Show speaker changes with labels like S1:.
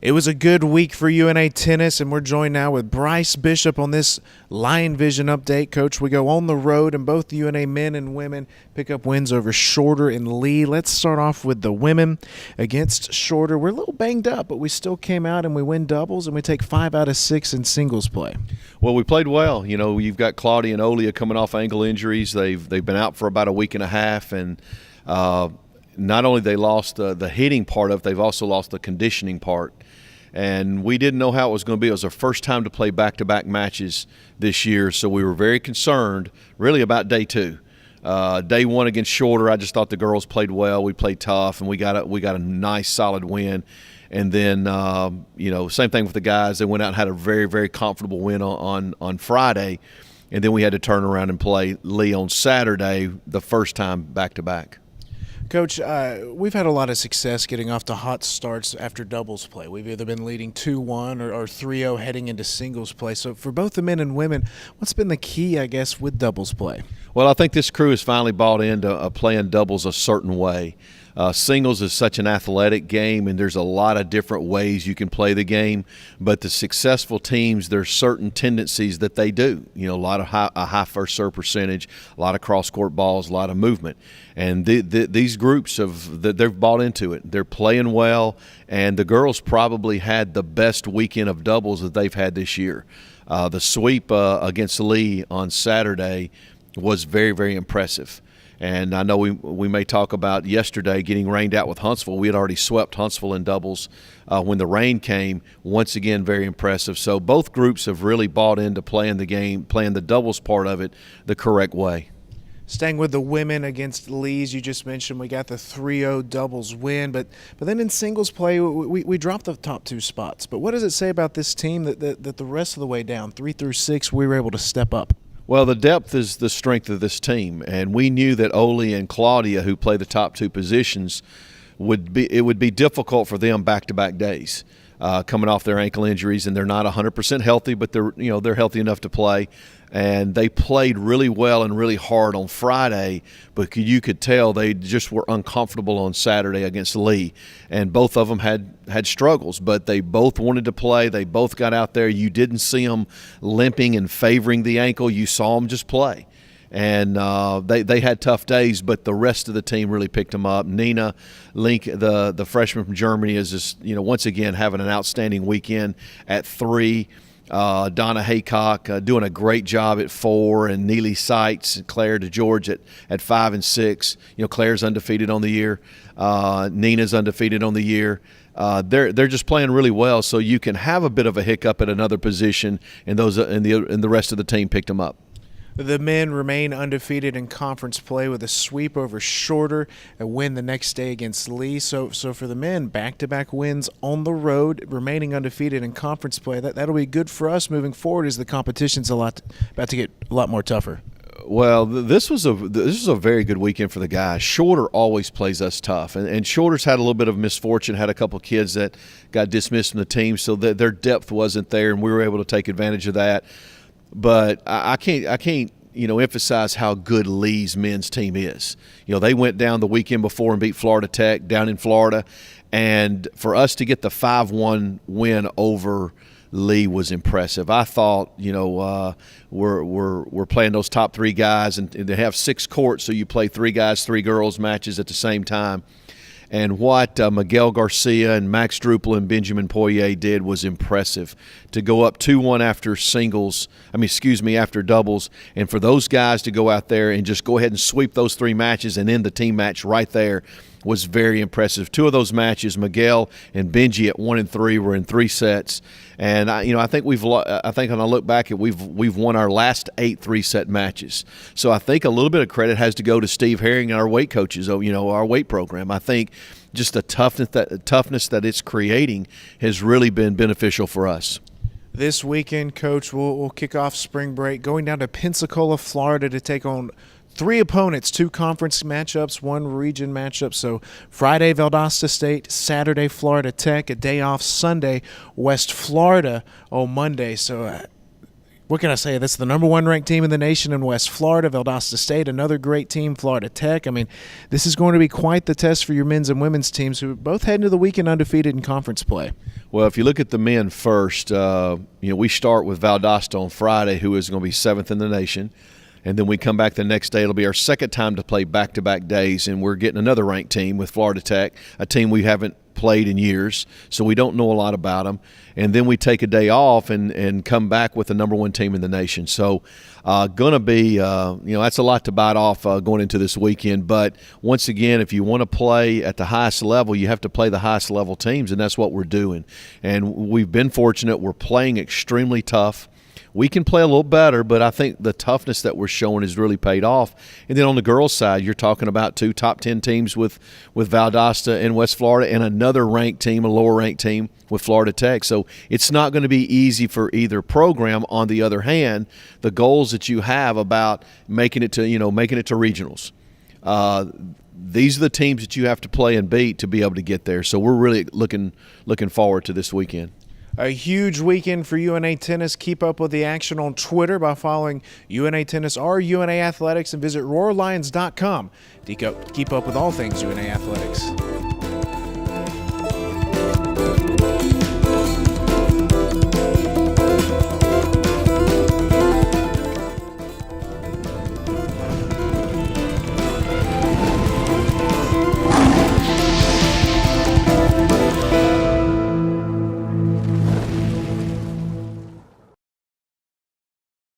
S1: It was a good week for UNA tennis, and we're joined now with Bryce Bishop on this Lion Vision update. Coach, we go on the road, and both UNA men and women pick up wins over Shorter and Lee. Let's start off with the women against Shorter. We're a little banged up, but we still came out and we win doubles, and we take 5 out of 6 in singles play.
S2: Well, we played well. You know, you've got Claudia and Olia coming off ankle injuries. They've been out for about a week and a half, and not only they lost the hitting part of it, they've also lost the conditioning part. And we didn't know how it was going to be. It was our first time to play back-to-back matches this year, so we were very concerned really about day two. Day one against Shorter, I just thought the girls played well. We played tough, and we got a nice, solid win. And then, you know, same thing with the guys. They went out and had a very, very comfortable win on Friday. And then we had to turn around and play Lee on Saturday, the first time back-to-back.
S1: Coach, we've had a lot of success getting off to hot starts after doubles play. We've either been leading 2-1 or 3-0 heading into singles play. So for both the men and women, what's been the key, I guess, with doubles play?
S2: Well, I think this crew has finally bought into playing doubles a certain way. Singles is such an athletic game, and there's a lot of different ways you can play the game. But the successful teams, there's certain tendencies that they do. You know, a high first serve percentage, a lot of cross-court balls, a lot of movement. And these groups they've bought into it. They're playing well, and the girls probably had the best weekend of doubles that they've had this year. The sweep against Lee on Saturday was very, very impressive. And I know we may talk about yesterday getting rained out with Huntsville. We had already swept Huntsville in doubles when the rain came. Once again, very impressive. So both groups have really bought into playing the game, playing the doubles part of it the correct way.
S1: Staying with the women against Lee's, you just mentioned we got the 3-0 doubles win, but then in singles play we dropped the top 2 spots. But what does it say about this team that the rest of the way down, 3 through 6, we were able to step up?
S2: Well, the depth is the strength of this team, and we knew that Oli and Claudia, who play the top 2 positions, would be difficult for them back-to-back days, coming off their ankle injuries, and they're not 100% healthy, but they're healthy enough to play. And they played really well and really hard on Friday, but you could tell they just were uncomfortable on Saturday against Lee. And both of them had struggles, but they both wanted to play. They both got out there. You didn't see them limping and favoring the ankle. You saw them just play. And they had tough days, but the rest of the team really picked them up. Nina Link, the freshman from Germany, is just, once again having an outstanding weekend at 3. Donna Haycock doing a great job at 4, and Neely Seitz and Claire DeGeorge at 5 and 6. Claire's undefeated on the year. Nina's undefeated on the year. They're just playing really well, so you can have a bit of a hiccup at another position, and the rest of the team picked them up.
S1: The men remain undefeated in conference play with a sweep over Shorter, a win the next day against Lee. So for the men, back-to-back wins on the road, remaining undefeated in conference play. That'll be good for us moving forward as the competition's about to get a lot more tougher.
S2: Well, this was a very good weekend for the guys. Shorter always plays us tough, and Shorter's had a little bit of misfortune, had a couple kids that got dismissed from the team, so their depth wasn't there, and we were able to take advantage of that. But I can't emphasize how good Lee's men's team is. They went down the weekend before and beat Florida Tech down in Florida, and for us to get the 5-1 win over Lee was impressive. I thought, we're playing those top 3 guys, and they have 6 courts, so you play 3 guys, 3 girls matches at the same time. And what Miguel Garcia and Max Drupal and Benjamin Poirier did was impressive. To go up 2-1 after doubles, and for those guys to go out there and just go ahead and sweep those 3 matches and end the team match right there was very impressive. 2 of those matches, Miguel and Benji at 1 and 3, were in 3 sets. And I think when I look back at we've won our last 8 3-set matches. So I think a little bit of credit has to go to Steve Herring and our weight coaches, our weight program. I think just the toughness that it's creating has really been beneficial for us.
S1: This weekend, Coach, we'll kick off spring break, going down to Pensacola, Florida to take on 3 opponents, 2 conference matchups, 1 region matchup. So Friday, Valdosta State, Saturday, Florida Tech, a day off Sunday, West Florida on Monday. So what can I say? That's the number 1 ranked team in the nation in West Florida, Valdosta State, another great team, Florida Tech. I mean, this is going to be quite the test for your men's and women's teams who both head into the weekend undefeated in conference play.
S2: Well, if you look at the men first, we start with Valdosta on Friday, who is going to be 7th in the nation. And then we come back the next day. It'll be our second time to play back-to-back days, and we're getting another ranked team with Florida Tech, a team we haven't played in years, so we don't know a lot about them. And then we take a day off and come back with the number one team in the nation. So going to be, that's a lot to bite off going into this weekend. But once again, if you want to play at the highest level, you have to play the highest level teams, and that's what we're doing. And we've been fortunate. We're playing extremely tough. We can play a little better, but I think the toughness that we're showing has really paid off. And then on the girls' side, you're talking about 2 top 10 teams with Valdosta and West Florida, and another ranked team, a lower-ranked team with Florida Tech. So it's not going to be easy for either program. On the other hand, the goals that you have about making it to regionals, these are the teams that you have to play and beat to be able to get there. So we're really looking forward to this weekend.
S1: A huge weekend for UNA Tennis. Keep up with the action on Twitter by following UNA Tennis or UNA Athletics, and visit RoarLions.com to keep up with all things UNA Athletics.